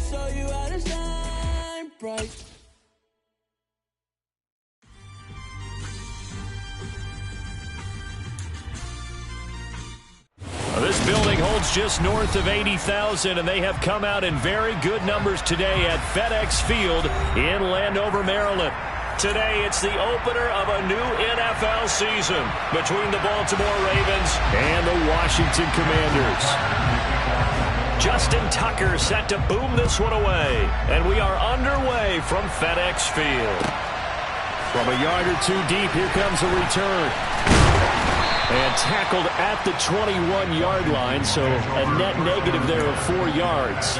show you how to shine bright. This building holds just north of 80,000, and they have come out in very good numbers today at FedEx Field in Landover, Maryland. Today, it's the opener of a new NFL season between the Baltimore Ravens and the Washington Commanders. Justin Tucker set to boom this one away, and we are underway from FedEx Field. From a yard or two deep, here comes a return. And tackled at the 21-yard line, so a net negative there of 4 yards.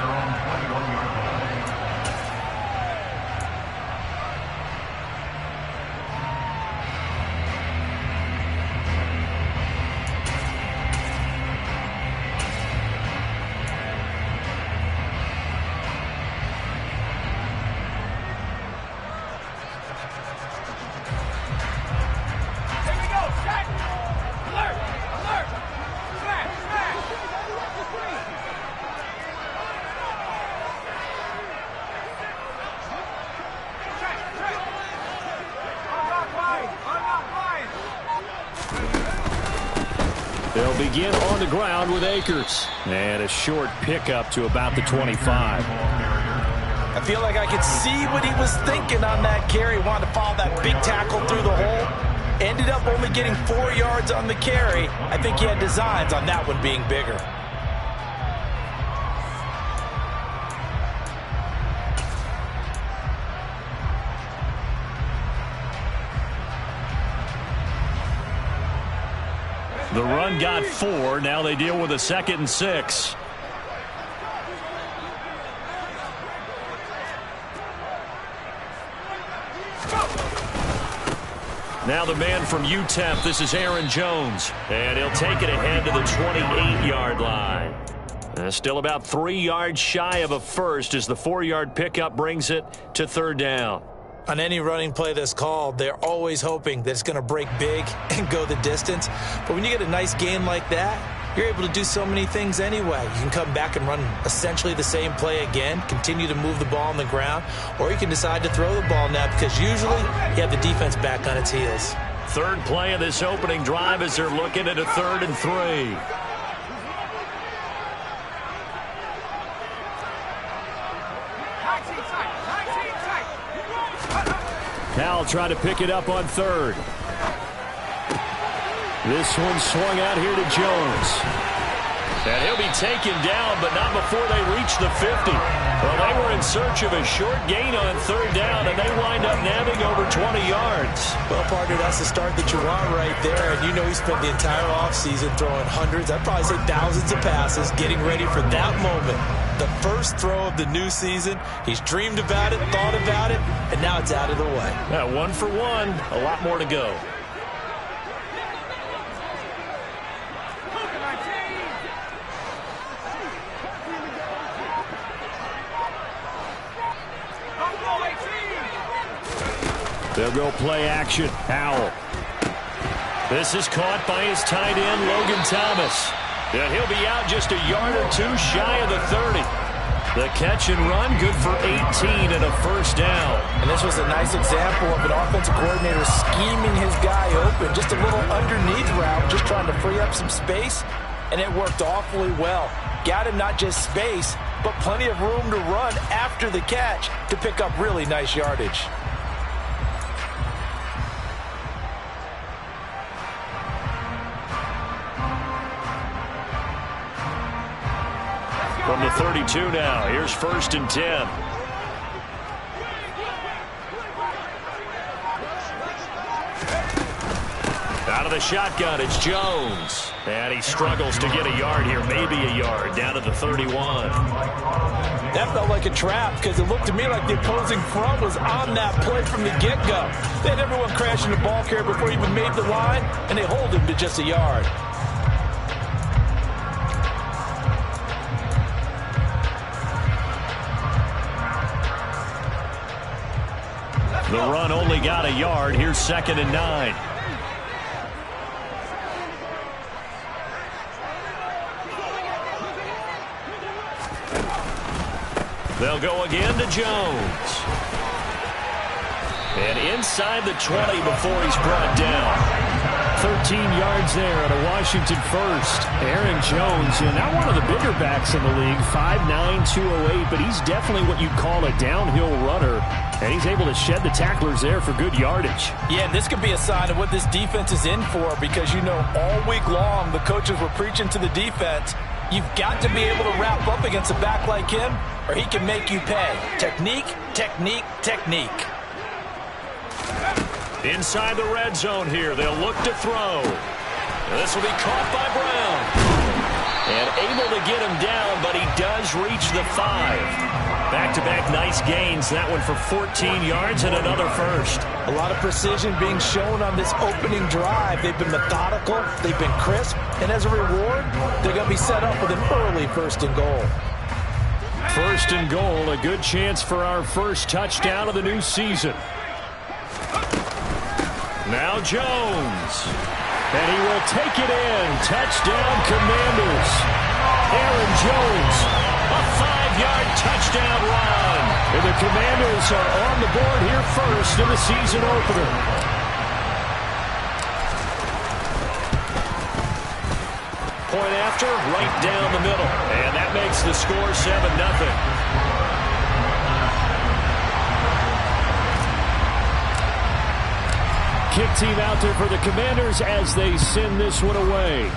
They'll begin on the ground with Akers. And a short pickup to about the 25. I feel like I could see what he was thinking on that carry. Wanted to follow that big tackle through the hole. Ended up only getting 4 yards on the carry. I think he had designs on that one being bigger. The run got 4. Now they deal with a 2nd and 6. Now the man from UTEP, this is Aaron Jones. And he'll take it ahead to the 28-yard line. Still about 3 yards shy of a first as the 4-yard pickup brings it to 3rd down. On any running play that's called, they're always hoping that it's going to break big and go the distance. But when you get a nice gain like that, you're able to do so many things anyway. You can come back and run essentially the same play again, continue to move the ball on the ground, or you can decide to throw the ball now because usually you have the defense back on its heels. 3rd play of this opening drive as they're looking at a 3rd and 3. Cal trying to pick it up on 3rd. This one swung out here to Jones. And he'll be taken down, but not before they reach the 50. Well, they were in search of a short gain on 3rd down, and they wind up nabbing over 20 yards. Well, partner, that's the start that you want right there. And you know he spent the entire offseason throwing hundreds, I'd probably say thousands of passes, getting ready for that moment. The first throw of the new season. He's dreamed about it, thought about it, and now it's out of the way. Yeah, 1 for 1. A lot more to go. They'll go play action. Howell. This is caught by his tight end, Logan Thomas. And he'll be out just a yard or 2 shy of the 30. The catch and run, good for 18 and a 1st down. And this was a nice example of an offensive coordinator scheming his guy open. Just a little underneath route, just trying to free up some space. And it worked awfully well. Got him not just space, but plenty of room to run after the catch to pick up really nice yardage. From the 32 now, here's 1st and 10. Out of the shotgun, it's Jones. And he struggles to get a yard here, maybe a yard, down to the 31. That felt like a trap because it looked to me like the opposing front was on that play from the get-go. They had everyone crashing the ball carrier before he even made the line, and they hold him to just a yard. The run only got a yard. Here's 2nd and 9. They'll go again to Jones. And inside the 20 before he's brought down. 13 yards there at a Washington first. Aaron Jones, not one of the bigger backs in the league, 5'9", 208, but he's definitely what you'd call a downhill runner, and he's able to shed the tacklers there for good yardage. Yeah, this could be a sign of what this defense is in for, because all week long the coaches were preaching to the defense, you've got to be able to wrap up against a back like him, or he can make you pay. Technique, technique, technique. Inside the red zone here, they'll look to throw. This will be caught by Brown. And able to get him down, but he does reach the 5. Back-to-back nice gains. That one for 14 yards and another first. A lot of precision being shown on this opening drive. They've been methodical, they've been crisp, and as a reward, they're going to be set up with an early 1st and goal. 1st and goal, a good chance for our first touchdown of the new season. Now Jones. And he will take it in. Touchdown, Commanders. Aaron Jones, a 5-yard touchdown run. And the Commanders are on the board here first in the season opener. Point after, right down the middle. And that makes the score 7-0. Kick team out there for the Commanders as they send this one away.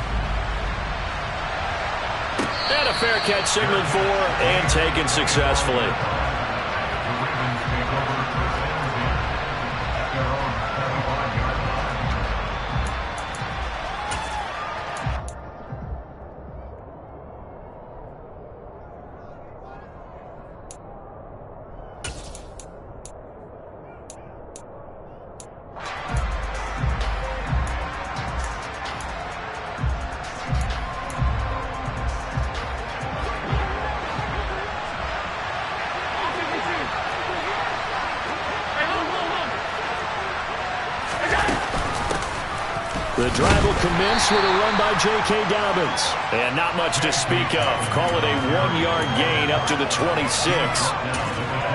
And a fair catch signaled for and taken successfully. The drive will commence with a run by J.K. Dobbins. And not much to speak of. Call it a 1-yard gain up to the 26.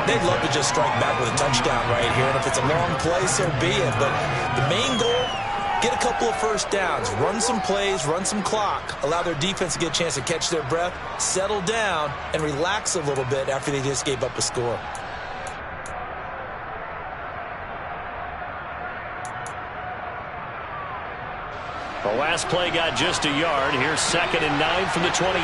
They'd love to just strike back with a touchdown right here, and if it's a long play, so be it. But the main goal, get a couple of first downs, run some plays, run some clock, allow their defense to get a chance to catch their breath, settle down, and relax a little bit after they just gave up a score. The last play got just a yard. Here's 2nd and 9 from the 26.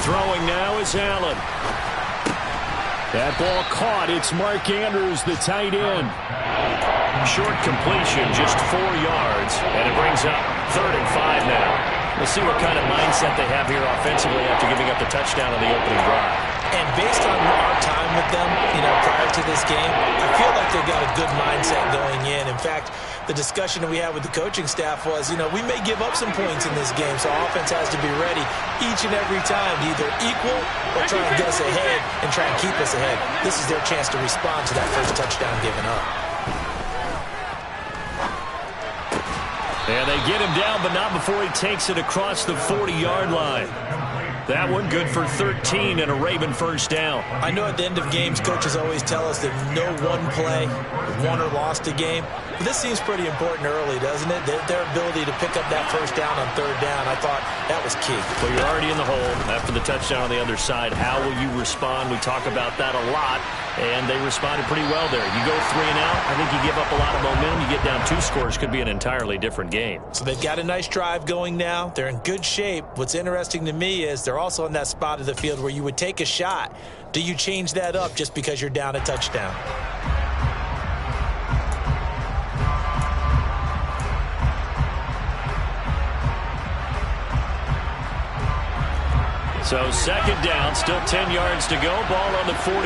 Throwing now is Allen. That ball caught. It's Mark Andrews, the tight end. Short completion, just 4 yards, and it brings up 3rd and 5 now. We'll see what kind of mindset they have here offensively after giving up the touchdown on the opening drive. And based on our time with them, prior to this game, I feel like they've got a good mindset going in. In fact, the discussion that we had with the coaching staff was, we may give up some points in this game, so offense has to be ready each and every time to either equal or try and get us ahead and try and keep us ahead. This is their chance to respond to that first touchdown given up. And they get him down, but not before he takes it across the 40-yard line. That one good for 13 and a Raven first down. I know at the end of games, coaches always tell us that no one play won or lost a game. But this seems pretty important early, doesn't it? Their ability to pick up that first down on 3rd down, I thought that was key. Well, you're already in the hole after the touchdown on the other side. How will you respond? We talk about that a lot, and they responded pretty well there. You go 3 and out, I think you give up a lot of momentum. You get down 2 scores, could be an entirely different game. So they've got a nice drive going now. They're in good shape. What's interesting to me is they're also in that spot of the field where you would take a shot. Do you change that up just because you're down a touchdown? So 2nd down, still 10 yards to go. Ball on the 43.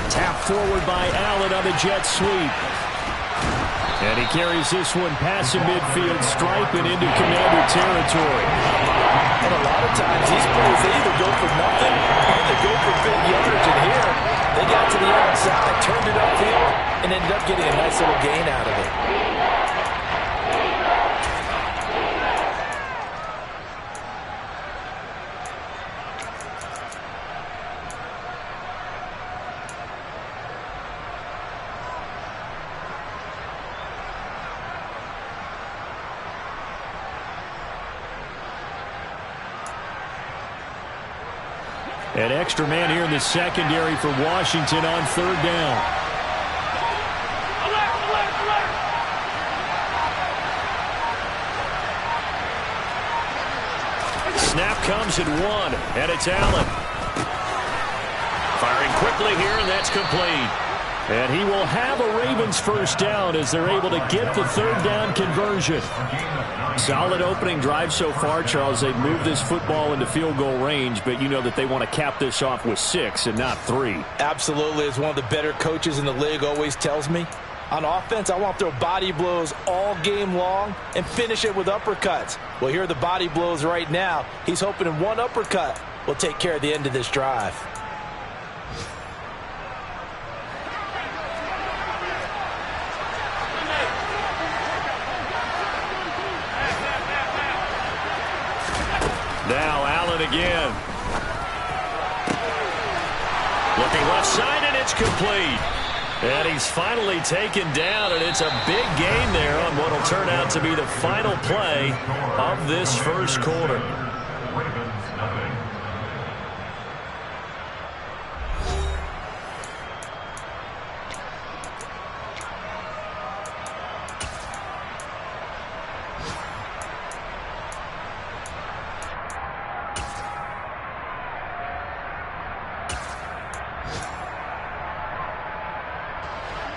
Tap forward by Allen on the jet sweep. And he carries this one past the midfield stripe and into Commander territory. And a lot of times these plays, they either go for nothing or they go for big up getting a nice little gain out of it. An extra man here in the secondary for Washington on third down. Snap comes at 1, and it's Allen. Firing quickly here, and that's complete. And he will have a Ravens first down as they're able to get the third down conversion. Solid opening drive so far, Charles. They've moved this football into field goal range, but you know that they want to cap this off with 6 and not 3. Absolutely. As one of the better coaches in the league always tells me, on offense, I want to throw body blows all game long and finish it with uppercuts. Well, here are the body blows right now. He's hoping in one uppercut will take care of the end of this drive. Now Allen again. Looking left side, and it's complete. And he's finally taken down, and it's a big gain there on what will turn out to be the final play of this first quarter.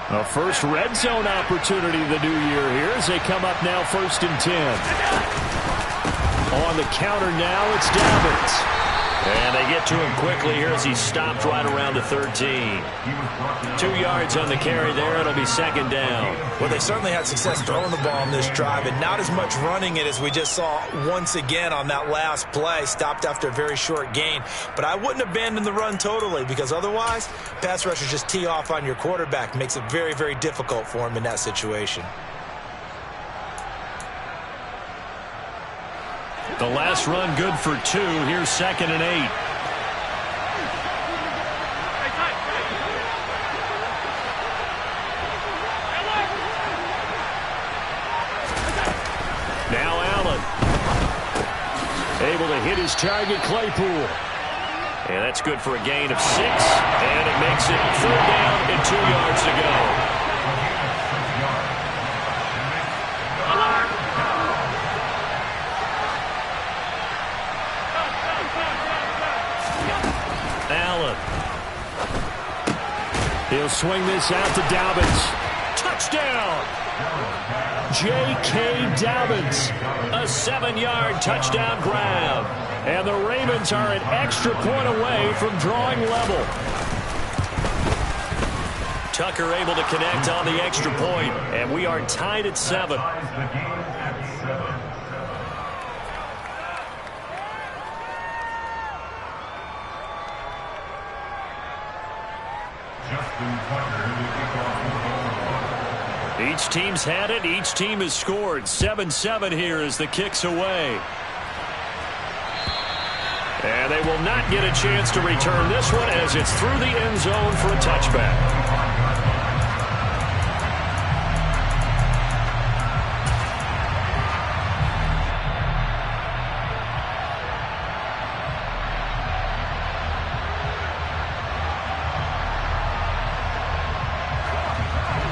A first red zone opportunity of the new year here as they come up now 1st and 10. On the counter now, it's Dobbins. And they get to him quickly here as he stopped right around the 13. 2 yards on the carry there. It'll be second down. Well, they certainly had success throwing the ball on this drive and not as much running it as we just saw once again on that last play. Stopped after a very short gain. But I wouldn't abandon the run totally because otherwise, pass rushers just tee off on your quarterback. Makes it very, very difficult for him in that situation. The last run good for 2. Here's 2nd and 8. Now Allen. Able to hit his target, Claypool. And that's good for a gain of 6. And it makes it 3rd down and 2 yards to go. He'll swing this out to Dobbins. Touchdown! J.K. Dobbins. A 7-yard touchdown grab. And the Ravens are an extra point away from drawing level. Tucker able to connect on the extra point, and we are tied at 7. Each team's had it. Each team has scored. 7-7 here as the kick's away. And they will not get a chance to return this one as it's through the end zone for a touchback.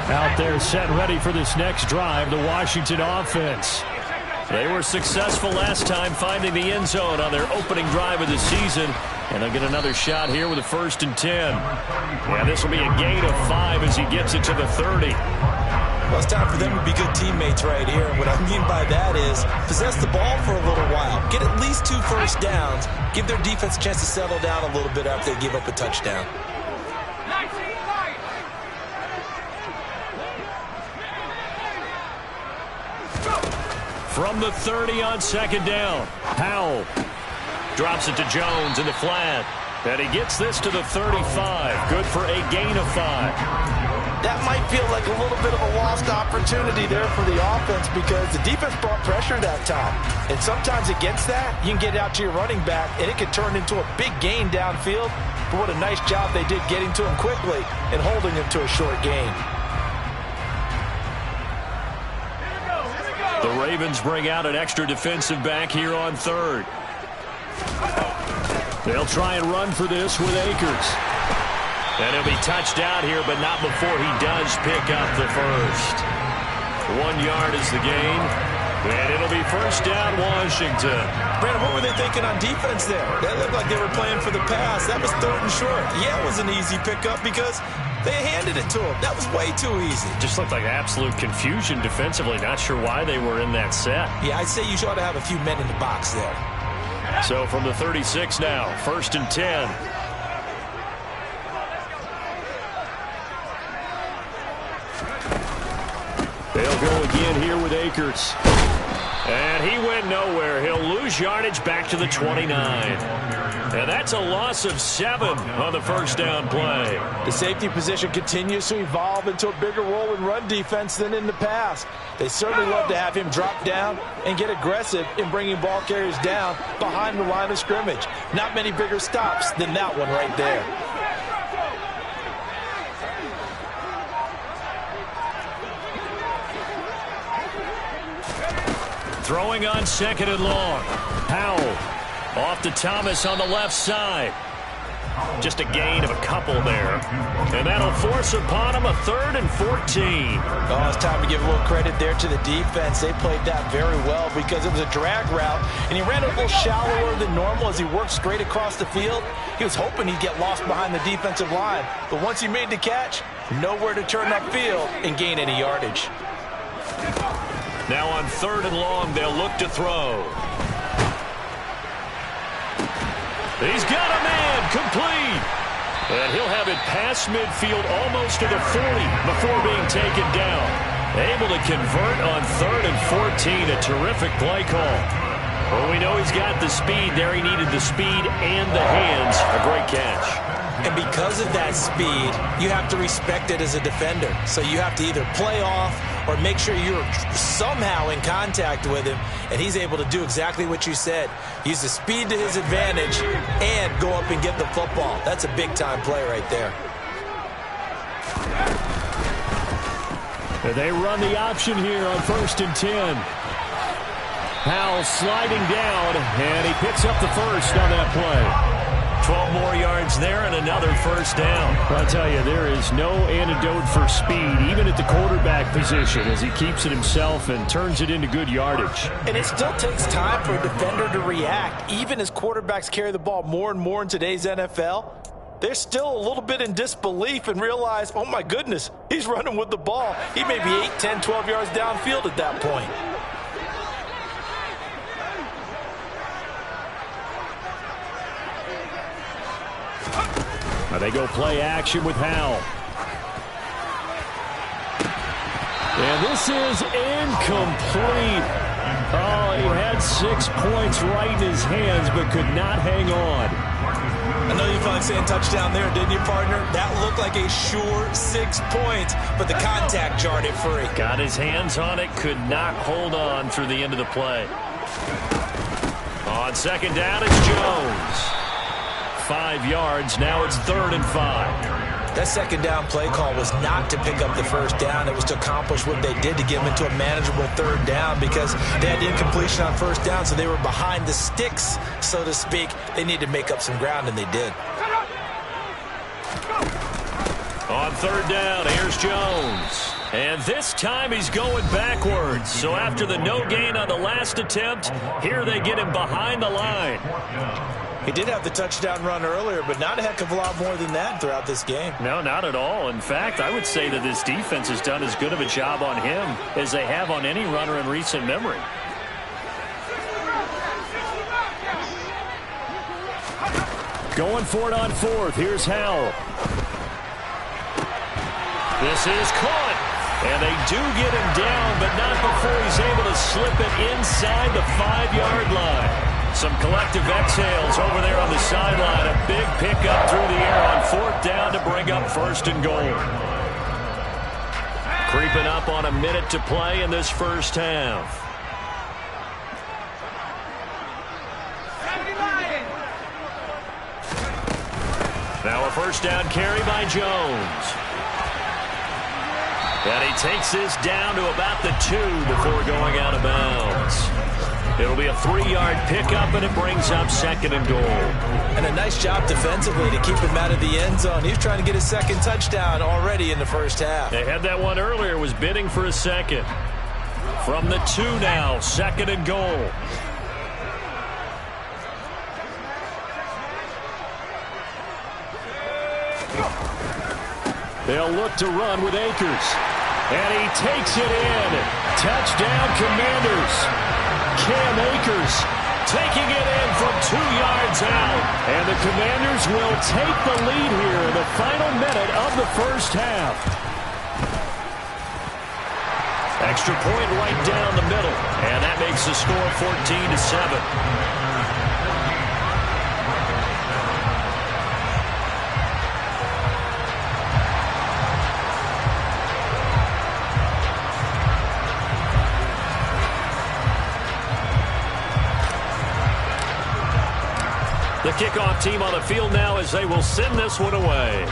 Out there set ready for this next drive, the Washington offense. They were successful last time finding the end zone on their opening drive of the season. And they'll get another shot here with a 1st and 10. Yeah, this will be a gain of 5 as he gets it to the 30. Well, it's time for them to be good teammates right here. And what I mean by that is possess the ball for a little while. Get at least 2 first downs. Give their defense a chance to settle down a little bit after they give up a touchdown. From the 30 on 2nd down, Powell drops it to Jones in the flat. And he gets this to the 35. Good for a gain of 5. that might feel like a little bit of a lost opportunity there for the offense because the defense brought pressure that time. And sometimes against that, you can get it out to your running back, and it can turn into a big gain downfield. But what a nice job they did getting to him quickly and holding him to a short gain. The Ravens bring out an extra defensive back here on third. They'll try and run for this with Akers. And he'll be touched out here, but not before he does pick up the first. 1 yard is the gain, and it'll be first down Washington. Brandon, what were they thinking on defense there? That looked like they were playing for the pass. That was third and short. Yeah, it was an easy pickup because they handed it to him. That was way too easy. Just looked like absolute confusion defensively. Not sure why they were in that set. Yeah, I'd say you ought to have a few men in the box there. So from the 36 now, first and 10. They'll go again here with Akers. And he went nowhere. He'll lose yardage back to the 29. And that's a loss of 7 on the first down play. The safety position continues to evolve into a bigger role in run defense than in the past. They certainly love to have him drop down and get aggressive in bringing ball carriers down behind the line of scrimmage. Not many bigger stops than that one right there. Throwing on second and long. Howell off to Thomas on the left side. Just a gain of a couple there. And that'll force upon him a 3rd and 14. Oh, it's time to give a little credit there to the defense. They played that very well because it was a drag route, and he ran a little shallower than normal as he worked straight across the field. He was hoping he'd get lost behind the defensive line, but once he made the catch, nowhere to turn upfield and gain any yardage. Now on 3rd and long, they'll look to throw. He's got a man, complete. And he'll have it past midfield almost to the 40 before being taken down. Able to convert on 3rd and 14, a terrific play call. Well, we know he's got the speed there. He needed the speed and the hands. A great catch. And because of that speed, you have to respect it as a defender. So you have to either play off or make sure you're somehow in contact with him. And he's able to do exactly what you said. Use the speed to his advantage and go up and get the football. That's a big-time play right there. They run the option here on 1st and 10. Howell sliding down, and he picks up the first on that play. 12 more yards there and another first down. I'll tell you, there is no antidote for speed, even at the quarterback position, as he keeps it himself and turns it into good yardage. And it still takes time for a defender to react. Even as quarterbacks carry the ball more and more in today's NFL, they're still a little bit in disbelief and realize, oh my goodness, he's running with the ball. He may be 8, 10, 12 yards downfield at that point. They go play action with Howell. And this is incomplete. Oh, he had 6 points right in his hands, but could not hang on. I know you felt like saying touchdown there, didn't you, partner? That looked like a sure 6 points, but the contact jarred it free. Got his hands on it, could not hold on through the end of the play. On second down, it's Jones. 5 yards, now it's 3rd and 5. That second down play call was not to pick up the first down. It was to accomplish what they did to get them into a manageable 3rd down because they had the incompletion on first down, so they were behind the sticks, so to speak. They needed to make up some ground, and they did. On 3rd down, here's Jones. And this time he's going backwards. So after the no gain on the last attempt, here they get him behind the line. He did have the touchdown run earlier, but not a heck of a lot more than that throughout this game. No, not at all. In fact, I would say that this defense has done as good of a job on him as they have on any runner in recent memory. Going for it on 4th. Here's Howell. This is caught. And they do get him down, but not before he's able to slip it inside the 5-yard line. Some collective exhales over there on the sideline. A big pickup through the air on 4th down to bring up 1st and goal. Creeping up on a minute to play in this first half. Now a first down carry by Jones. And he takes this down to about the 2 before going out of bounds. It'll be a 3-yard pickup, and it brings up 2nd and goal. And a nice job defensively to keep him out of the end zone. He was trying to get his 2nd touchdown already in the first half. They had that one earlier, was bidding for a 2nd. From the 2 now, 2nd and goal. They'll look to run with Akers. And he takes it in. Touchdown, Commanders. Cam Akers taking it in from 2 yards out. And the Commanders will take the lead here in the final minute of the first half. Extra point right down the middle. And that makes the score 14-7. The kickoff team on the field now as they will send this one away.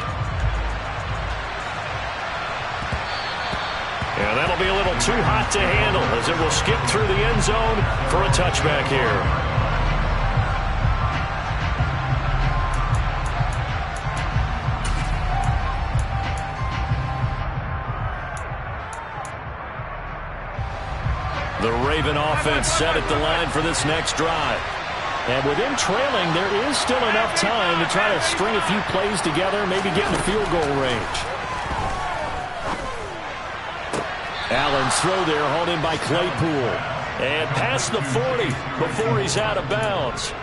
And that'll be a little too hot to handle as it will skip through the end zone for a touchback here. The Raven offense set at the line for this next drive. And with him trailing, there is still enough time to try to string a few plays together, maybe get in the field goal range. Allen's throw there hauled in by Claypool. And past the 40 before he's out of bounds.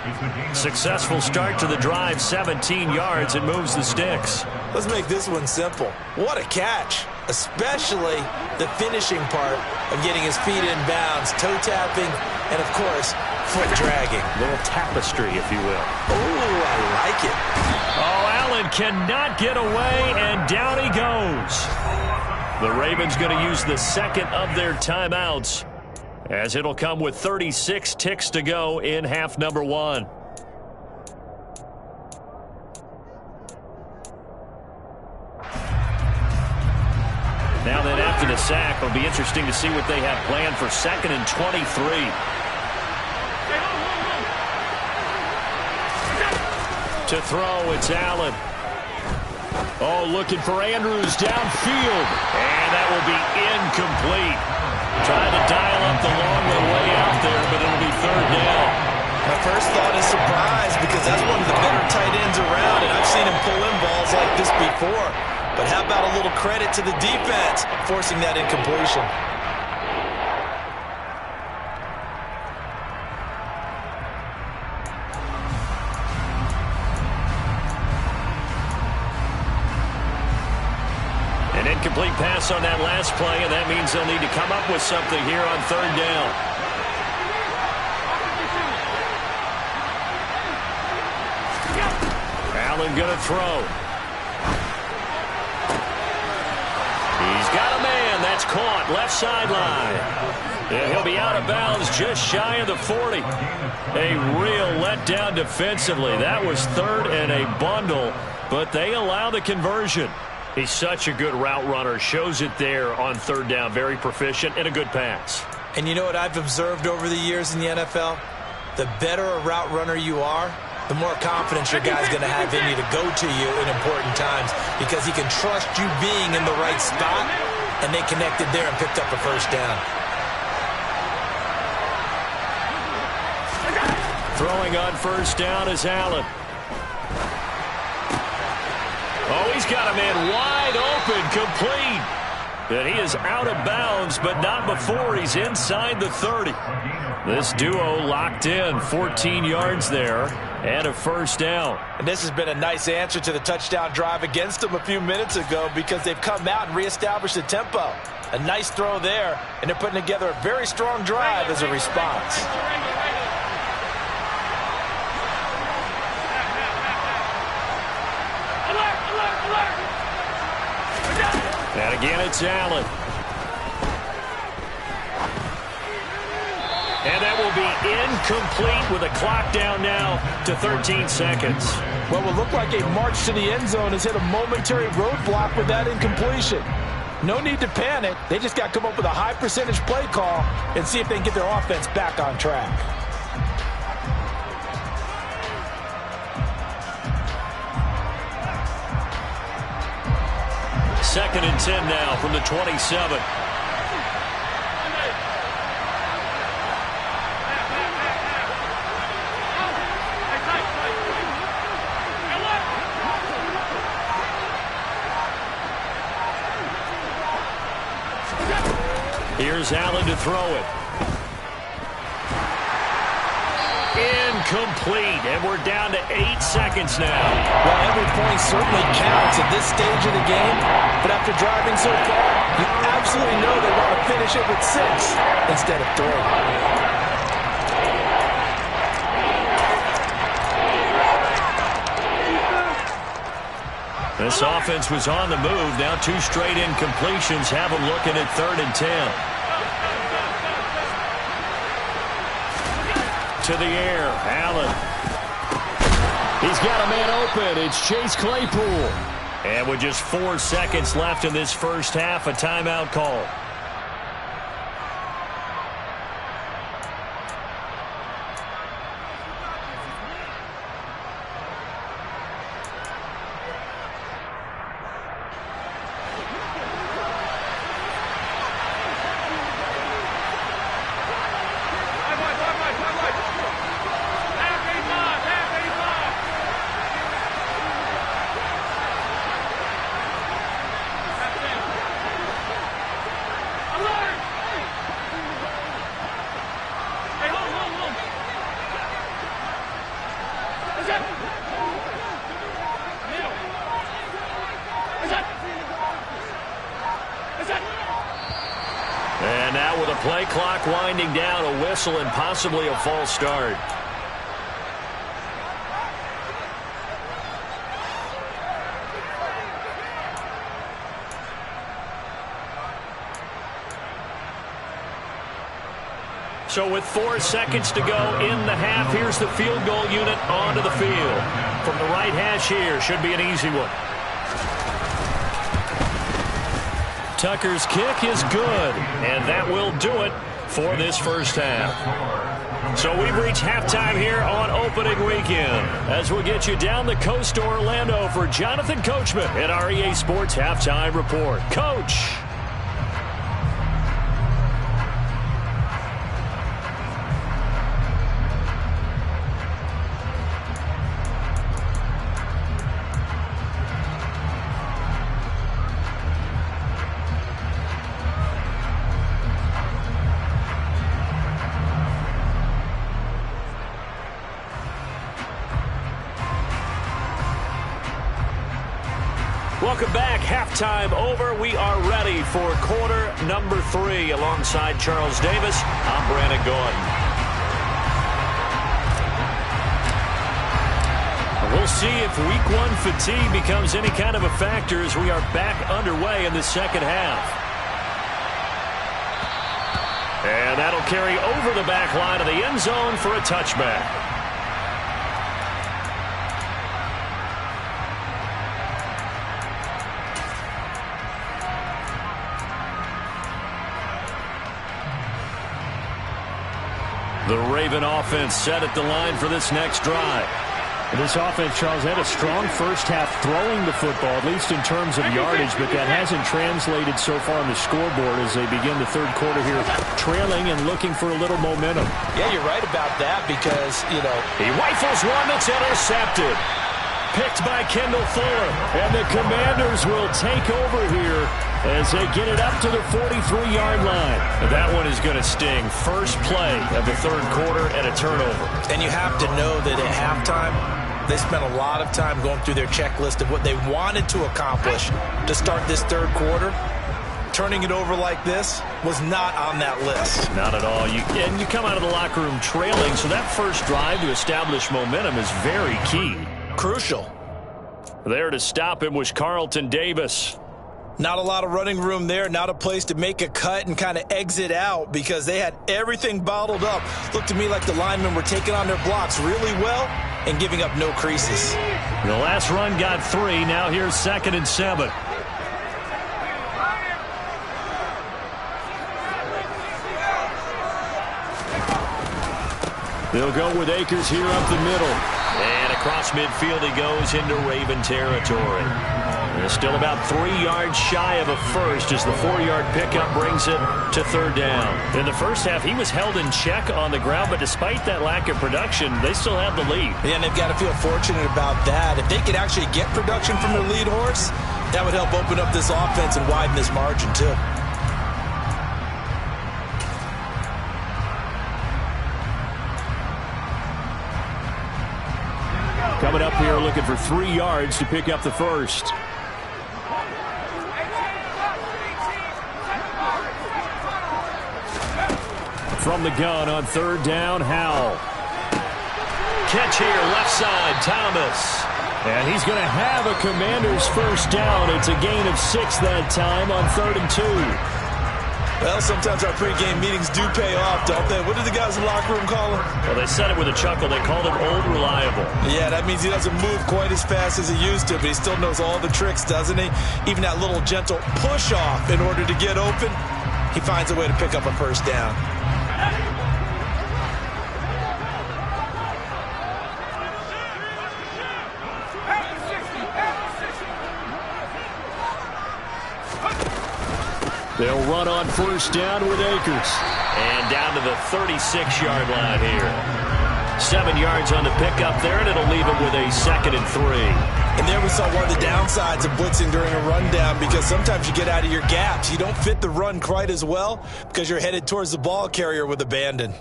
Successful start to the drive, 17 yards, and moves the sticks. Let's make this one simple. What a catch, especially the finishing part of getting his feet in bounds, toe tapping, and of course, foot dragging. A little tapestry, if you will. Ooh, I like it. Oh, Allen cannot get away, and down he goes. The Ravens going to use the 2nd of their timeouts, as it'll come with 36 ticks to go in half number 1. Now then, after the sack, it'll be interesting to see what they have planned for 2nd and 23. To throw, it's Allen. Oh, looking for Andrews downfield. And that will be incomplete. Trying to dial up the long way out there, but it'll be 3rd down. My first thought is surprise because that's one of the better tight ends around, and I've seen him pull in balls like this before. But how about a little credit to the defense forcing that incompletion? An incomplete pass on that last play, and that means they'll need to come up with something here on 3rd down. Allen going to throw. He's got a man. That's caught. Left sideline. Yeah, he'll be out of bounds just shy of the 40. A real letdown defensively. That was 3rd and a bundle, but they allow the conversion. He's such a good route runner. Shows it there on 3rd down. Very proficient and a good pass. And you know what I've observed over the years in the NFL? The better a route runner you are, the more confidence your guy's going to have in you to go to you in important times because he can trust you being in the right spot, and they connected there and picked up a first down. Throwing on 1st down is Allen. Oh, he's got a man wide open, complete. And he is out of bounds, but not before he's inside the 30. This duo locked in, 14 yards there, and a first down. And this has been a nice answer to the touchdown drive against them a few minutes ago because they've come out and reestablished the tempo. A nice throw there, and they're putting together a very strong drive as a response. And again, it's Allen. And that will be incomplete with a clock down now to 13 seconds. Well, it looked like a march to the end zone has hit a momentary roadblock with that incompletion. No need to panic. They just got to come up with a high percentage play call and see if they can get their offense back on track. Second and 10 now from the 27. Here's Allen to throw it. Incomplete, and we're down to 8 seconds now. Well, every point certainly counts at this stage of the game, but after driving so far, you absolutely know they want to finish it with 6 instead of 3. This offense was on the move. Now 2 straight incompletions have them looking at 3rd and 10. To the air, Allen. He's got a man open. It's Chase Claypool. And with just 4 seconds left in this first half, a timeout call. And now with a play clock winding down, a whistle and possibly a false start. So with 4 seconds to go in the half, here's the field goal unit onto the field. From the right hash here, should be an easy one. Tucker's kick is good, and that will do it for this first half. So we've reached halftime here on opening weekend, as we'll get you down the coast to Orlando for Jonathan Coachman at our EA Sports Halftime Report. Coach. Welcome back. Halftime over. We are ready for quarter number 3. Alongside Charles Davis, I'm Brandon Gordon. We'll see if week 1 fatigue becomes any kind of a factor as we are back underway in the second half. And that'll carry over the back line of the end zone for a touchback. The Raven offense set at the line for this next drive. This offense, Charles, had a strong first half throwing the football, at least in terms of yardage, but that hasn't translated so far on the scoreboard as they begin the third quarter here, trailing and looking for a little momentum. Yeah, you're right about that because, he rifles one that's intercepted. Picked by Kendall Fuller. And the Commanders will take over here as they get it up to the 43-yard line. That one is going to sting. First play of the third quarter and a turnover. And you have to know that at halftime, they spent a lot of time going through their checklist of what they wanted to accomplish to start this third quarter. Turning it over like this was not on that list. Not at all. And you come out of the locker room trailing, so that first drive to establish momentum is very key. Crucial. There to stop him was Carlton Davis. Not a lot of running room there, not a place to make a cut and kind of exit out because they had everything bottled up. Looked to me like the linemen were taking on their blocks really well and giving up no creases. The last run got 3. Now here's 2nd and 7. They'll go with Akers here up the middle. And across midfield he goes into Raven territory. They're still about 3 yards shy of a first as the 4-yard pickup brings it to 3rd down. In the first half, he was held in check on the ground, but despite that lack of production, they still have the lead. Yeah, and they've got to feel fortunate about that. If they could actually get production from their lead horse, that would help open up this offense and widen this margin too. Coming up here looking for 3 yards to pick up the first. From the gun on 3rd down, Howell. Catch here, left side, Thomas. And he's going to have a Commanders first down. It's a gain of 6 that time on 3rd and 2. Well, sometimes our pregame meetings do pay off, don't they? What did the guys in the locker room call him? Well, they said it with a chuckle. They called him Old Reliable. Yeah, that means he doesn't move quite as fast as he used to, but he still knows all the tricks, doesn't he? Even that little gentle push-off in order to get open, he finds a way to pick up a first down. They'll run on first down with Akers. And down to the 36-yard line here. 7 yards on the pickup there, and it'll leave it with a 2nd and 3. And there we saw one of the downsides of blitzing during a rundown because sometimes you get out of your gaps. You don't fit the run quite as well because you're headed towards the ball carrier with abandon.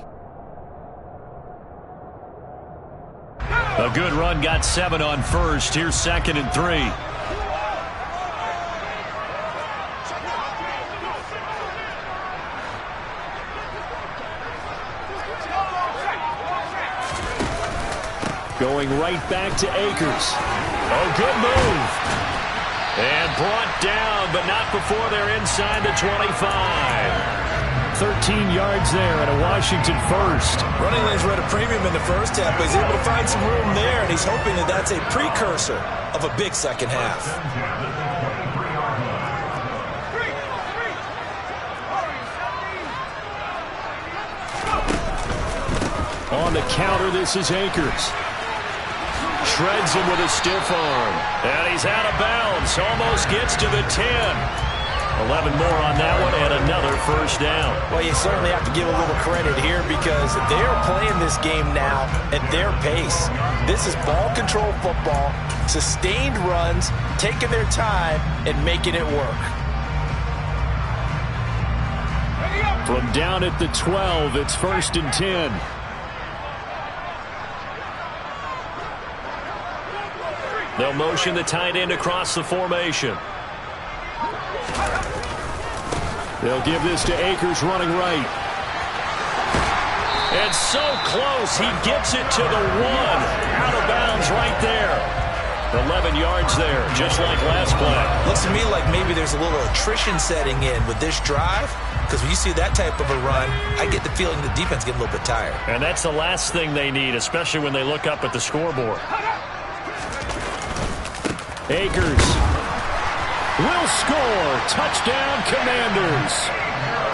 A good run got 7 on first. Here's 2nd and 3. Going right back to Akers. Oh, good move. And brought down, but not before they're inside the 25. 13 yards there and a Washington first. Running lanes were at a premium in the first half, but he's able to find some room there, and he's hoping that that's a precursor of a big second half. On the counter, this is Akers. Shreds him with a stiff arm. And he's out of bounds. Almost gets to the 10. 11 more on that one and another first down. Well, you certainly have to give a little credit here because they're playing this game now at their pace. This is ball control football, sustained runs, taking their time and making it work. From down at the 12, it's 1st and 10. They'll motion the tight end across the formation. They'll give this to Akers running right. And so close, he gets it to the 1. Out of bounds right there. 11 yards there, just like last play. Looks to me like maybe there's a little attrition setting in with this drive. Because when you see that type of a run, I get the feeling the defense getting a little bit tired. And that's the last thing they need, especially when they look up at the scoreboard. Akers will score. Touchdown, Commanders.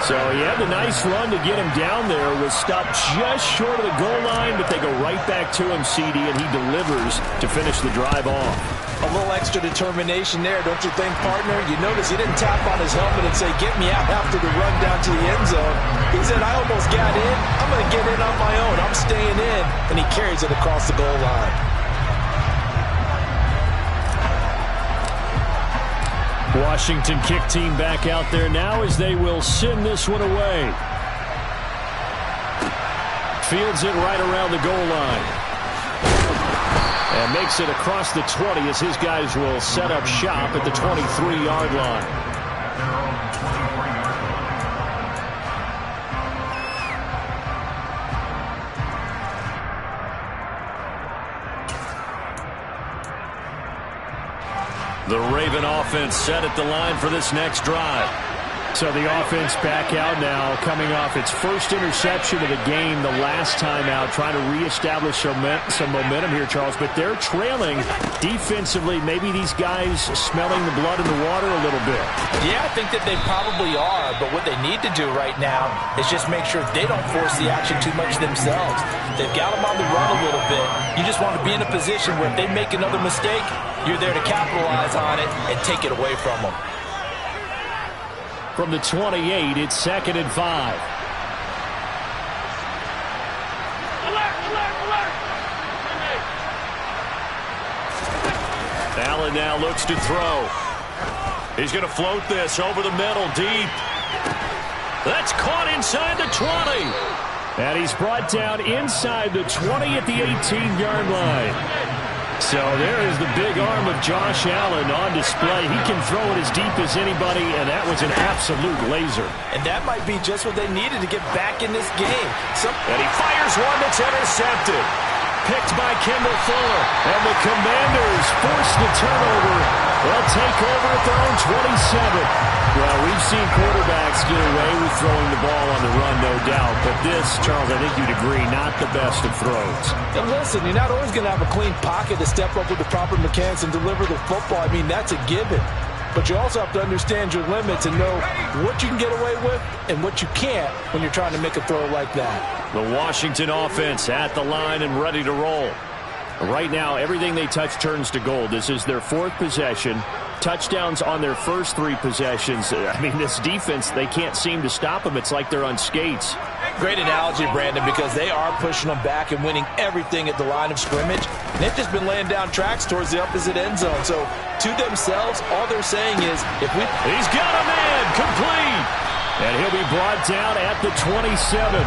So he had the nice run to get him down there. Was stopped just short of the goal line, but they go right back to him, CD, and he delivers to finish the drive off. A little extra determination there, don't you think, partner? You notice he didn't tap on his helmet and say, get me out after the run down to the end zone. He said, I almost got in. I'm going to get in on my own. I'm staying in. And he carries it across the goal line. Washington kick team back out there now as they will send this one away. Fields it right around the goal line. And makes it across the 20 as his guys will set up shop at the 23-yard line. The Raven offense set at the line for this next drive. So the offense back out now, coming off its first interception of the game the last time out, trying to reestablish some momentum here, Charles. But they're trailing defensively. Maybe these guys smelling the blood in the water a little bit. Yeah, I think that they probably are. But what they need to do right now is just make sure they don't force the action too much themselves. They've got them on the run a little bit. You just want to be in a position where if they make another mistake, you're there to capitalize on it and take it away from them. From the 28, it's 2nd and 5. Allen now looks to throw. He's going to float this over the middle, deep. That's caught inside the 20. And he's brought down inside the 20 at the 18-yard line. So there is the big arm of Josh Allen on display. He can throw it as deep as anybody, and that was an absolute laser. And that might be just what they needed to get back in this game. And he fires one that's intercepted. Picked by Kendall Fuller. And the Commanders force the turnover. They'll take over at their own 27. Well, we've seen quarterbacks get away with throwing the ball on the run, no doubt. But this, Charles, I think you'd agree, not the best of throws. And listen, you're not always going to have a clean pocket to step up with the proper mechanics and deliver the football. I mean, that's a given. But you also have to understand your limits and know what you can get away with and what you can't when you're trying to make a throw like that. The Washington offense at the line and ready to roll. Right now, everything they touch turns to gold. This is their 4th possession. Touchdowns on their first 3 possessions. I mean, this defense, they can't seem to stop them. It's like they're on skates. Great analogy, Brandon, because they are pushing them back and winning everything at the line of scrimmage. And they've just been laying down tracks towards the opposite end zone. So, to themselves, all they're saying is, if we... He's got a man, complete! And he'll be brought down at the 27.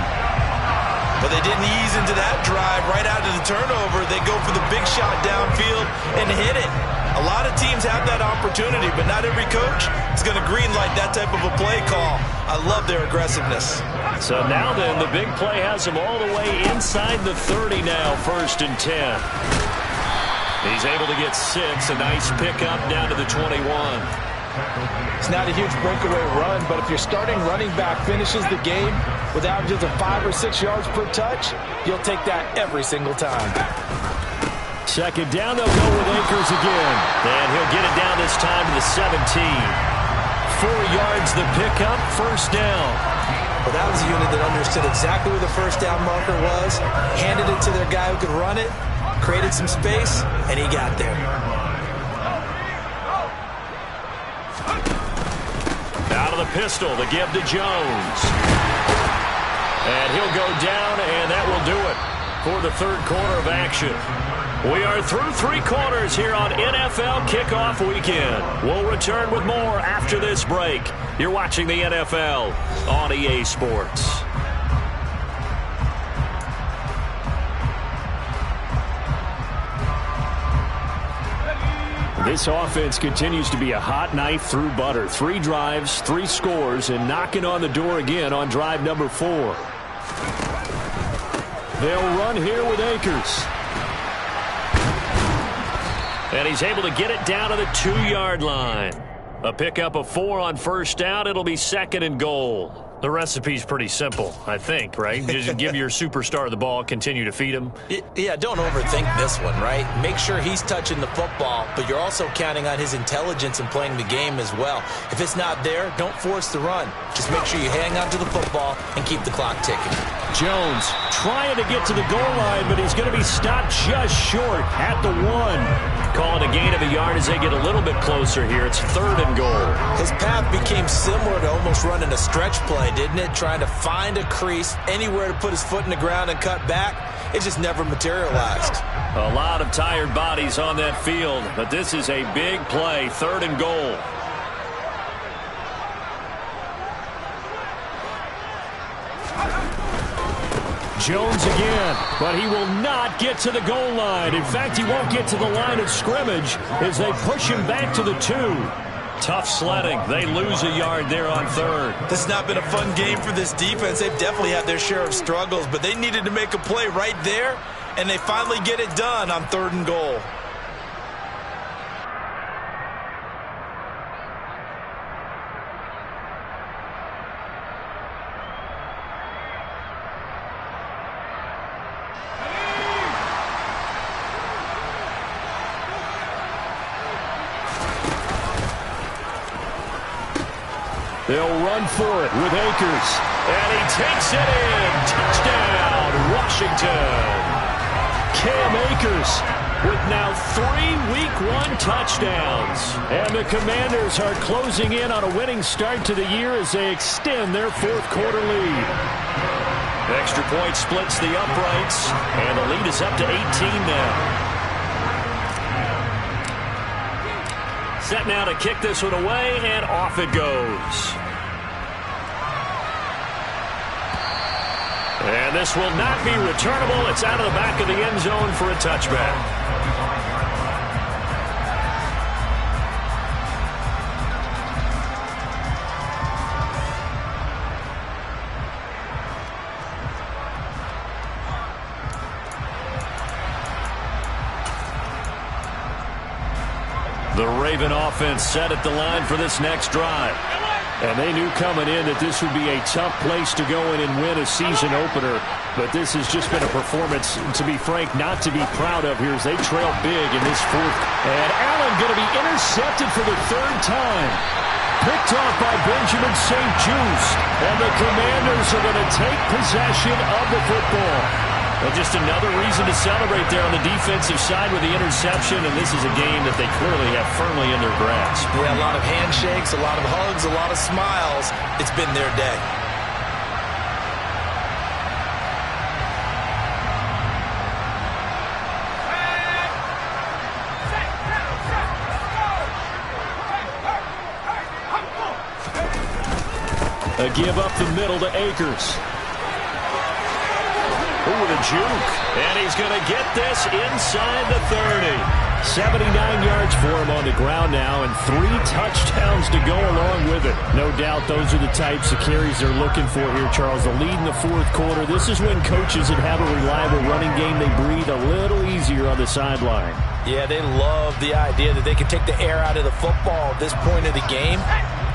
But they didn't ease into that drive right out of the turnover. They go for the big shot downfield and hit it. A lot of teams have that opportunity, but not every coach is going to greenlight that type of a play call. I love their aggressiveness. So now then, the big play has him all the way inside the 30 now, 1st and 10. He's able to get 6, a nice pickup down to the 21. It's not a huge breakaway run, but if your starting running back finishes the game with averages of 5 or 6 yards per touch, you'll take that every single time. 2nd down, they'll go with Akers again. And he'll get it down this time to the 17. 4 yards the pickup, 1st down. Well, that was a unit that understood exactly where the 1st down marker was, handed it to their guy who could run it, created some space, and he got there. Out of the pistol, the give to Jones. And he'll go down, and that will do it for the 3rd quarter of action. We are through 3 quarters here on NFL Kickoff Weekend. We'll return with more after this break. You're watching the NFL on EA Sports. This offense continues to be a hot knife through butter. 3 drives, 3 scores, and knocking on the door again on drive number 4. They'll run here with Akers. And he's able to get it down to the 2-yard line. A pickup of 4 on 1st down. It'll be 2nd and goal. The recipe's pretty simple, I think, right? Just give your superstar the ball, continue to feed him. Yeah, don't overthink this one, right? Make sure he's touching the football, but you're also counting on his intelligence in playing the game as well. If it's not there, don't force the run. Just make sure you hang on to the football and keep the clock ticking. Jones trying to get to the goal line, but he's going to be stopped just short at the 1. Call it a gain of a yard as they get a little bit closer here. It's 3rd and goal. His path became similar to almost running a stretch play, didn't it? Trying to find a crease, anywhere to put his foot in the ground and cut back. It just never materialized. A lot of tired bodies on that field, but this is a big play, 3rd and goal. Jones again, but he will not get to the goal line. In fact, he won't get to the line of scrimmage as they push him back to the 2. Tough sledding. They lose a yard there on 3rd. This has not been a fun game for this defense. They've definitely had their share of struggles, but they needed to make a play right there, and they finally get it done on 3rd and goal. They'll run for it with Akers. And he takes it in. Touchdown, Washington. Cam Akers with now 3 Week 1 touchdowns. And the Commanders are closing in on a winning start to the year as they extend their fourth-quarter lead. Extra point splits the uprights, and the lead is up to 18 now. Set now to kick this one away, and off it goes. And this will not be returnable. It's out of the back of the end zone for a touchback. The Raven offense set at the line for this next drive. And they knew coming in that this would be a tough place to go in and win a season opener. But this has just been a performance, to be frank, not to be proud of here as they trail big in this fourth. And Allen going to be intercepted for the 3rd time. Picked off by Benjamin St. Juste. And the Commanders are going to take possession of the football. Well, just another reason to celebrate there on the defensive side with the interception, and this is a game that they clearly have firmly in their grasp. Yeah, a lot of handshakes, a lot of hugs, a lot of smiles. It's been their day. A give up the middle to Akers. Ooh, the juke. And he's going to get this inside the 30. 79 yards for him on the ground now, and 3 touchdowns to go along with it. No doubt those are the types of carries they're looking for here, Charles. The lead in the fourth quarter. This is when coaches that have a reliable running game, they breathe a little easier on the sideline. Yeah, they love the idea that they can take the air out of the football at this point of the game.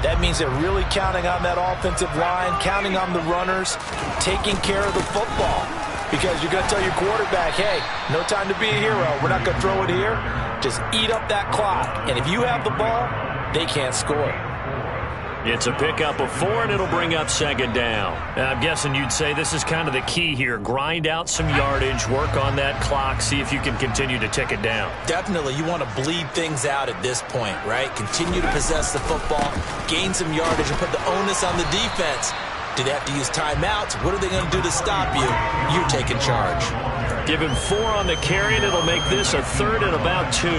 That means they're really counting on that offensive line, counting on the runners, taking care of the football. Because you're going to tell your quarterback, hey, no time to be a hero. We're not going to throw it here. Just eat up that clock. And if you have the ball, they can't score. It's a pickup of 4, and it'll bring up 2nd down. Now, I'm guessing you'd say this is kind of the key here. Grind out some yardage, work on that clock, see if you can continue to tick it down. Definitely, you want to bleed things out at this point, right? Continue to possess the football, gain some yardage, and put the onus on the defense. Do they have to use timeouts? What are they going to do to stop you? You're taking charge. Give him 4 on the carry, and it'll make this a 3rd and about 2.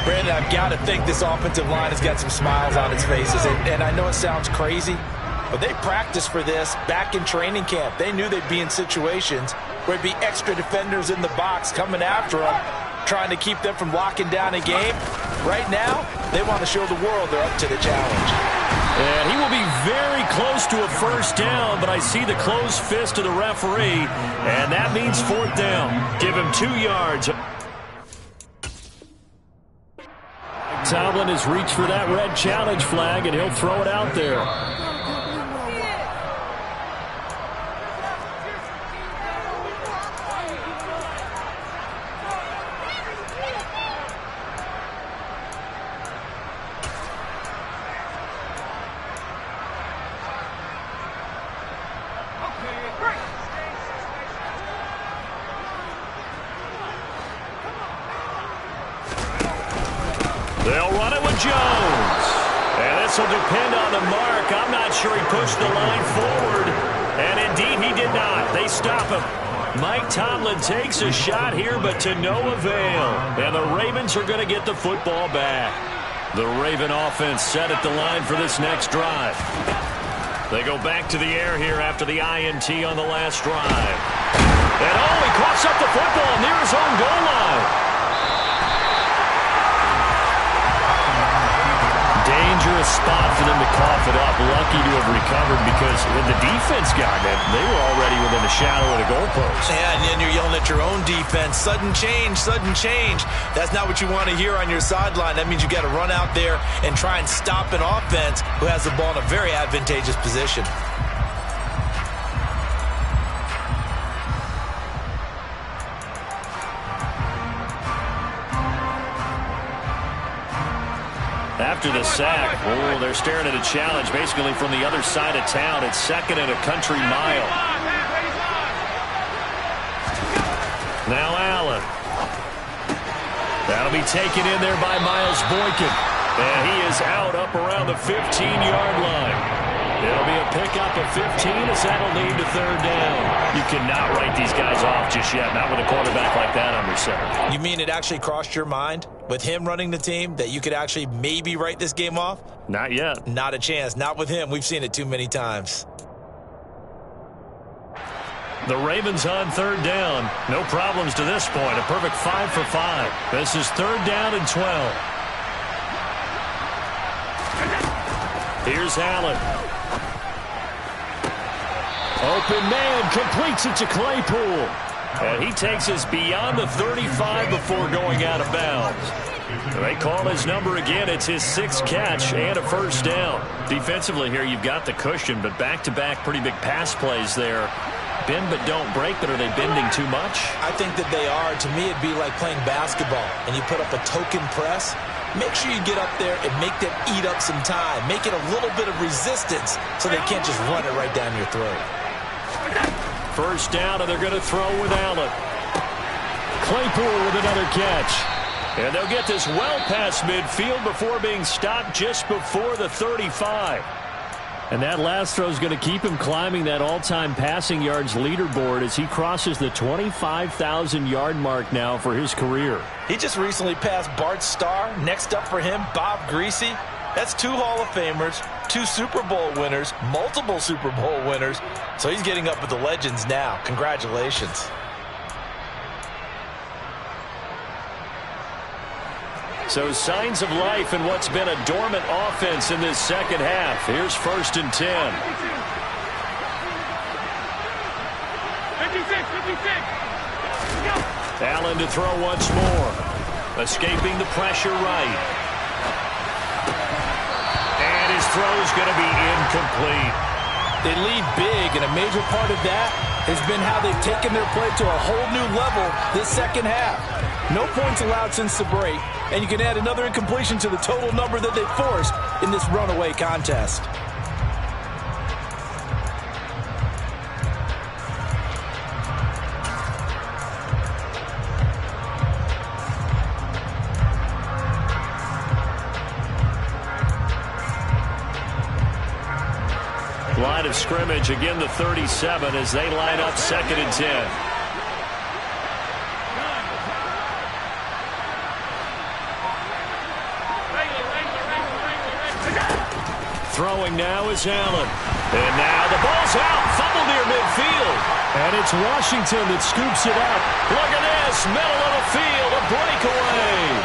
Brandon, I've got to think this offensive line has got some smiles on its faces. And I know it sounds crazy, but they practiced for this back in training camp. They knew they'd be in situations where there'd be extra defenders in the box coming after them, trying to keep them from locking down a game. Right now, they want to show the world they're up to the challenge. And he will be very close to a 1st down, but I see the closed fist of the referee, and that means 4th down. Give him 2 yards. Tomlin has reached for that red challenge flag, and he'll throw it out there. They'll run it with Jones. And this will depend on the mark. I'm not sure he pushed the line forward. And indeed, he did not. They stop him. Mike Tomlin takes a shot here, but to no avail. And the Ravens are going to get the football back. The Raven offense set at the line for this next drive. They go back to the air here after the INT on the last drive. And he coughs up the football near his own goal line. Dangerous spot for them to cough it up. Lucky to have recovered because when the defense got it, they were already within a shadow of the goalpost. Yeah, and then you're yelling at your own defense. Sudden change, sudden change. That's not what you want to hear on your sideline. That means you got to run out there and try and stop an offense who has the ball in a very advantageous position. After the sack, they're staring at a challenge basically from the other side of town. It's 2nd and a country mile. Now Allen. That'll be taken in there by Miles Boykin. And he is out up around the 15-yard line. It'll be a pickup of 15 as that'll lead to 3rd down. You cannot write these guys off just yet, not with a quarterback like that under center. You mean it actually crossed your mind with him running the team that you could actually maybe write this game off? Not yet. Not a chance. Not with him. We've seen it too many times. The Ravens on 3rd down. No problems to this point. A perfect 5 for 5. This is 3rd down and 12. Here's Allen. Open man, completes it to Claypool. And he takes us beyond the 35 before going out of bounds. They call his number again. It's his 6th catch and a 1st down. Defensively here, you've got the cushion, but back-to-back pretty big pass plays there. Bend but don't break, but are they bending too much? I think that they are. To me, it'd be like playing basketball, and you put up a token press. Make sure you get up there and make them eat up some time. Make it a little bit of resistance so they can't just run it right down your throat. 1st down, and they're going to throw with Allen. Claypool with another catch. And they'll get this well past midfield before being stopped just before the 35. And that last throw is going to keep him climbing that all-time passing yards leaderboard as he crosses the 25,000-yard mark now for his career. He just recently passed Bart Starr. Next up for him, Bob Greasy. That's 2 Hall of Famers, 2 Super Bowl winners, multiple Super Bowl winners. So he's getting up with the legends now. Congratulations. So signs of life in what's been a dormant offense in this 2nd half. Here's 1st and 10. 56. Allen to throw once more. Escaping the pressure right. And his throw's going to be incomplete. They lead big, and a major part of that has been how they've taken their play to a whole new level this 2nd half. No points allowed since the break, and you can add another incompletion to the total number that they forced in this runaway contest. Line of scrimmage, again the 37 as they line up 2nd and 10. Throwing now is Allen. And now the ball's out. Fumble near midfield. And it's Washington that scoops it up. Look at this. Middle of the field. A breakaway.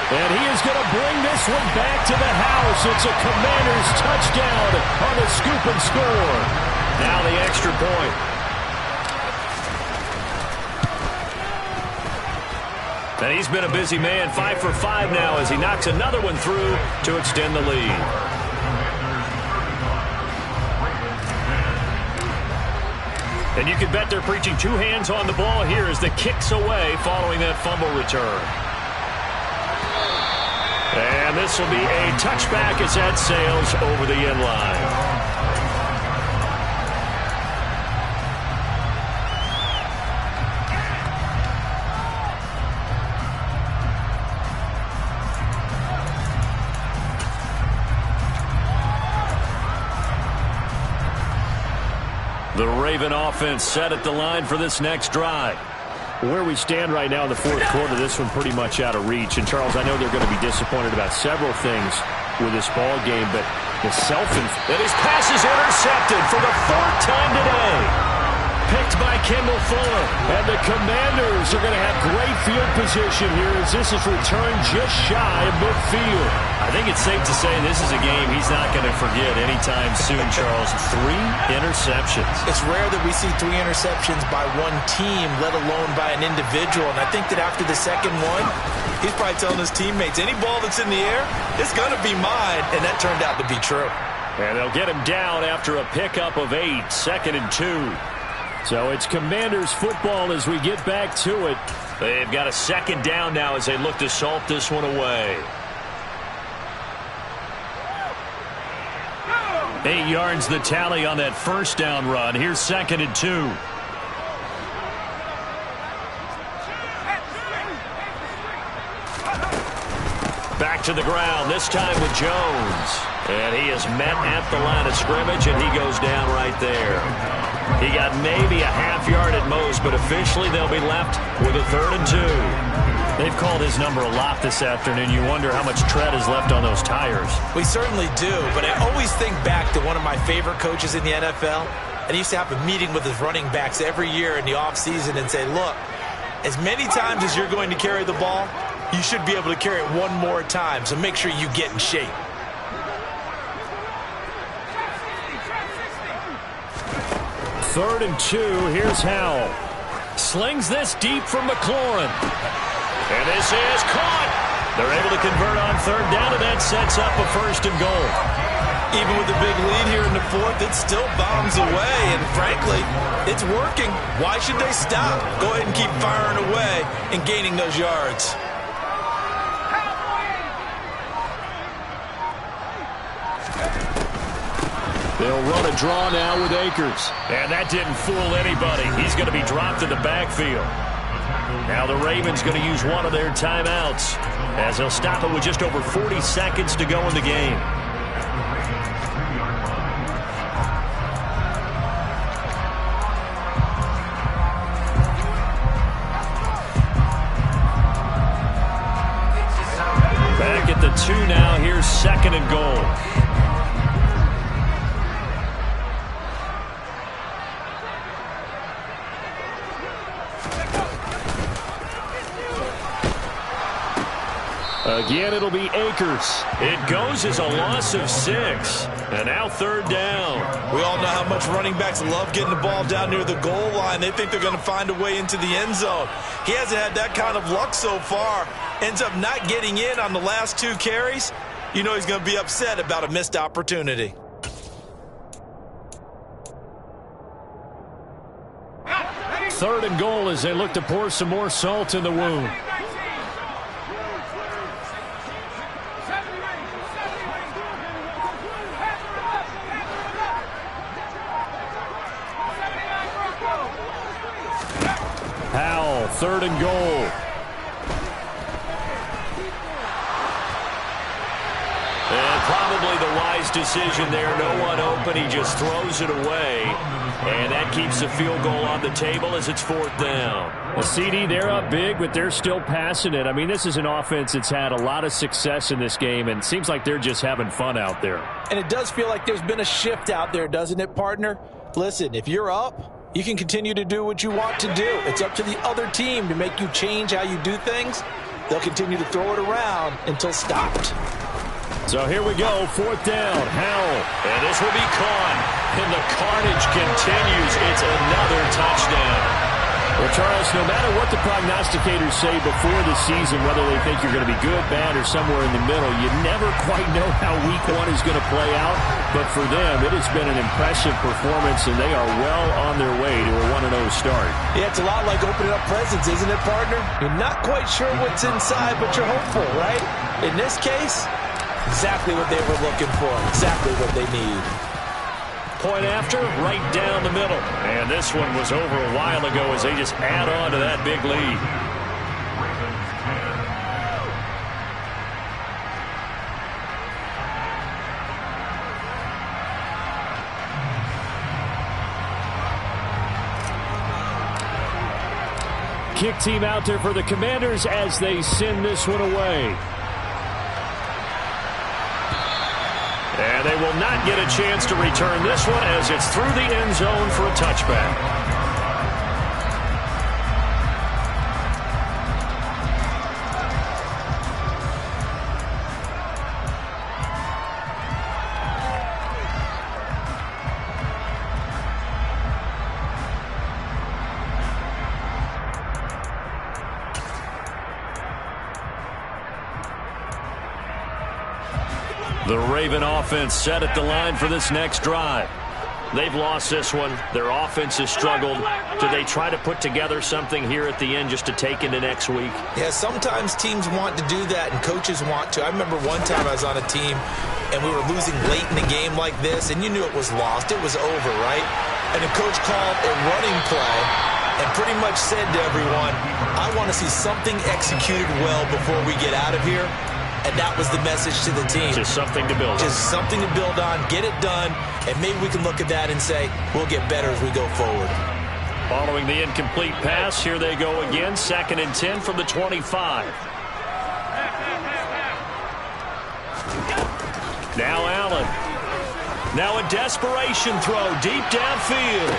And he is going to bring this one back to the house. It's a Commanders touchdown on the scoop and score. Now the extra point. And he's been a busy man, 5 for 5 now as he knocks another one through to extend the lead. And you can bet they're preaching 2 hands on the ball here as the kick's away following that fumble return. And this will be a touchback as that sails over the end line. The Raven offense set at the line for this next drive. Where we stand right now in the 4th quarter, this one pretty much out of reach. And, Charles, I know they're going to be disappointed about several things with this ball game, but the And his pass is intercepted for the 4th time today. Picked by Kendall Fuller. And the Commanders are going to have great field position here as this is returned just shy of midfield. I think it's safe to say this is a game he's not going to forget anytime soon, Charles. 3 interceptions. It's rare that we see 3 interceptions by one team, let alone by an individual. And I think that after the 2nd one, he's probably telling his teammates, any ball that's in the air, it's going to be mine. And that turned out to be true. And they'll get him down after a pickup of 8, 2nd and 2. So it's Commanders football as we get back to it. They've got a 2nd down now as they look to salt this one away. 8 yards the tally on that first down run. Here's 2nd and 2. Back to the ground, this time with Jones. And he is met at the line of scrimmage, and he goes down right there. He got maybe a half yard at most, but officially they'll be left with a 3rd and 2. They've called his number a lot this afternoon. You wonder how much tread is left on those tires. We certainly do, but I always think back to one of my favorite coaches in the NFL. And he used to have a meeting with his running backs every year in the offseason and say, look, as many times as you're going to carry the ball, you should be able to carry it one more time, so make sure you get in shape. Third and 2, here's Howell. Slings this deep from McLaurin. And this is caught. They're able to convert on 3rd down, and that sets up a 1st and goal. Even with the big lead here in the 4th, it still bombs away, and frankly, it's working. Why should they stop? Go ahead and keep firing away and gaining those yards. They'll run a draw now with Akers. And that didn't fool anybody. He's going to be dropped in the backfield. Now the Ravens going to use one of their timeouts as they'll stop it with just over 40 seconds to go in the game. Back at the 2 now. Here's 2nd and goal. Again, it'll be Akers. It goes as a loss of 6. And now 3rd down. We all know how much running backs love getting the ball down near the goal line. They think they're going to find a way into the end zone. He hasn't had that kind of luck so far. Ends up not getting in on the last 2 carries. You know he's going to be upset about a missed opportunity. Third and goal as they look to pour some more salt in the wound. Howell, 3rd and goal. And probably the wise decision there. No one open. He just throws it away. And that keeps the field goal on the table as it's 4th down. A CD, they're up big, but they're still passing it. I mean, this is an offense that's had a lot of success in this game, and it seems like they're just having fun out there. And it does feel like there's been a shift out there, doesn't it, partner? Listen, if you're up, you can continue to do what you want to do. It's up to the other team to make you change how you do things. They'll continue to throw it around until stopped. So here we go, 4th down, Howell. And this will be caught. And the carnage continues. It's another touchdown. Well, Charles, no matter what the prognosticators say before the season, whether they think you're going to be good, bad, or somewhere in the middle, you never quite know how week 1 is going to play out. But for them, it has been an impressive performance, and they are well on their way to a 1-0 start. Yeah, it's a lot like opening up presents, isn't it, partner? You're not quite sure what's inside, but you're hopeful, right? In this case, exactly what they were looking for, exactly what they need. Point after, right down the middle. And this one was over a while ago as they just add on to that big lead. Kick team out there for the Commanders as they send this one away. And they will not get a chance to return this one as it's through the end zone for a touchback. The Raven offense set at the line for this next drive. They've lost this one. Their offense has struggled. Do they try to put together something here at the end just to take into next week? Yeah, sometimes teams want to do that and coaches want to. I remember one time I was on a team and we were losing late in the game like this, and you knew it was lost. It was over, right? And the coach called a running play and pretty much said to everyone, I want to see something executed well before we get out of here. And that was the message to the team. Just something to build on. Just something to build on, get it done, and maybe we can look at that and say, we'll get better as we go forward. Following the incomplete pass, here they go again, 2nd and 10 from the 25. Now Allen. Now a desperation throw deep downfield.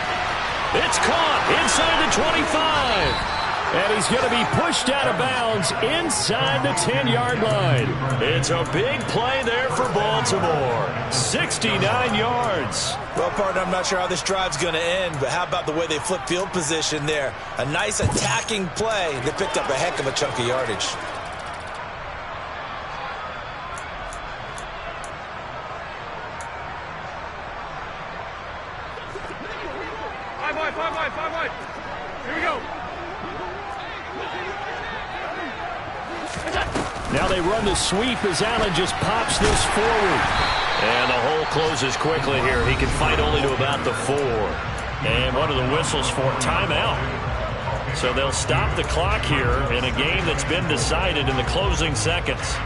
It's caught inside the 25. And he's going to be pushed out of bounds inside the 10-yard line. It's a big play there for Baltimore. 69 yards. Well, partner, I'm not sure how this drive's going to end, but how about the way they flip field position there? A nice attacking play. They picked up a heck of a chunk of yardage. Five wide. Here we go. Now they run the sweep as Allen just pops this forward. And the hole closes quickly here. He can fight only to about the 4. And what are the whistles for? Timeout. So they'll stop the clock here in a game that's been decided in the closing seconds.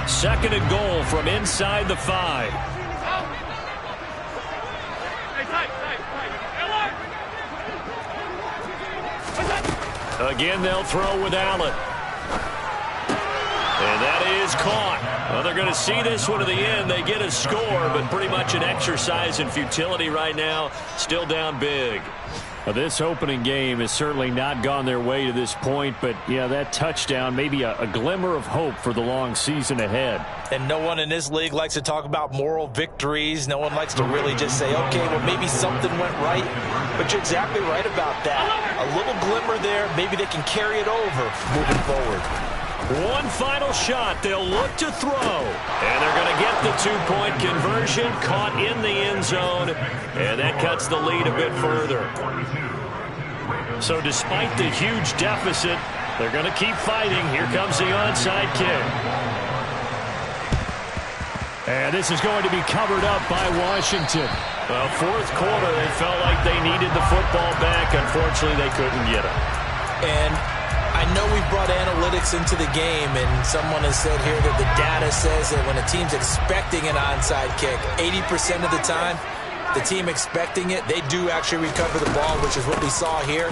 Second and goal from inside the 5. Again, they'll throw with Allen. And that is caught. Well, they're going to see this one to the end. They get a score, but pretty much an exercise in futility right now. Still down big. Well, this opening game has certainly not gone their way to this point, but, yeah, that touchdown, maybe a glimmer of hope for the long season ahead. And no one in this league likes to talk about moral victories. No one likes to really just say, okay, well, maybe something went right. But you're exactly right about that. A little glimmer there. Maybe they can carry it over moving forward. One final shot. They'll look to throw. And they're going to get the 2-point conversion. Caught in the end zone. And that cuts the lead a bit further. So despite the huge deficit, they're going to keep fighting. Here comes the onside kick. And this is going to be covered up by Washington. Well, fourth quarter, they felt like they needed the football back. Unfortunately, they couldn't get it. And I know we've brought analytics into the game, and someone has said here that the data says that when a team's expecting an onside kick, 80% of the time, the team expecting it, they do actually recover the ball, which is what we saw here.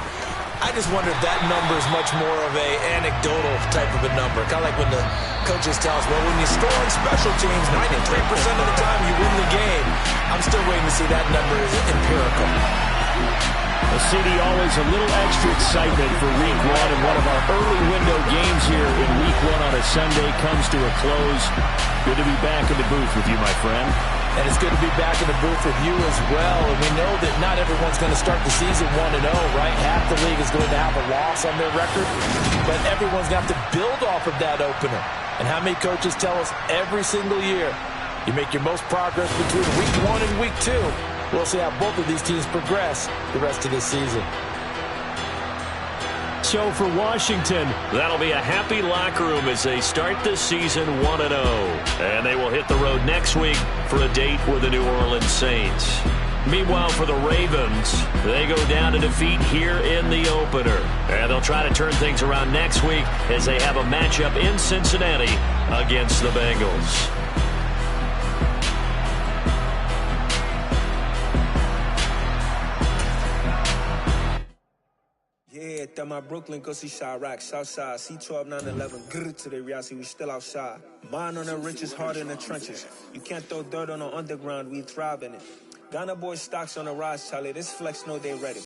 I just wonder if that number is much more of a anecdotal type of a number. Kind of like when the coaches tell us, well, when you score on special teams, 93% of the time you win the game. I'm still waiting to see that number is empirical. CD, always a little extra excitement for Week 1, and one of our early window games here in Week 1 on a Sunday comes to a close. Good to be back in the booth with you, my friend. And it's good to be back in the booth with you as well. And we know that not everyone's going to start the season 1-0, right? Half the league is going to have a loss on their record. But everyone's going to have to build off of that opener. And how many coaches tell us every single year, you make your most progress between Week 1 and Week 2. We'll see how both of these teams progress the rest of this season. So for Washington, that'll be a happy locker room as they start this season 1-0. And they will hit the road next week for a date with the New Orleans Saints. Meanwhile, for the Ravens, they go down to defeat here in the opener. And they'll try to turn things around next week as they have a matchup in Cincinnati against the Bengals. Yeah, that my Brooklyn, go see Chirac, Southside, C12, 911, grrr to the reality, we still outside. Mine on the riches, hard in the trenches. You can't throw dirt on the underground, we thrive in it. Ghana boys stocks on the rise, Charlie, this flex know they ready.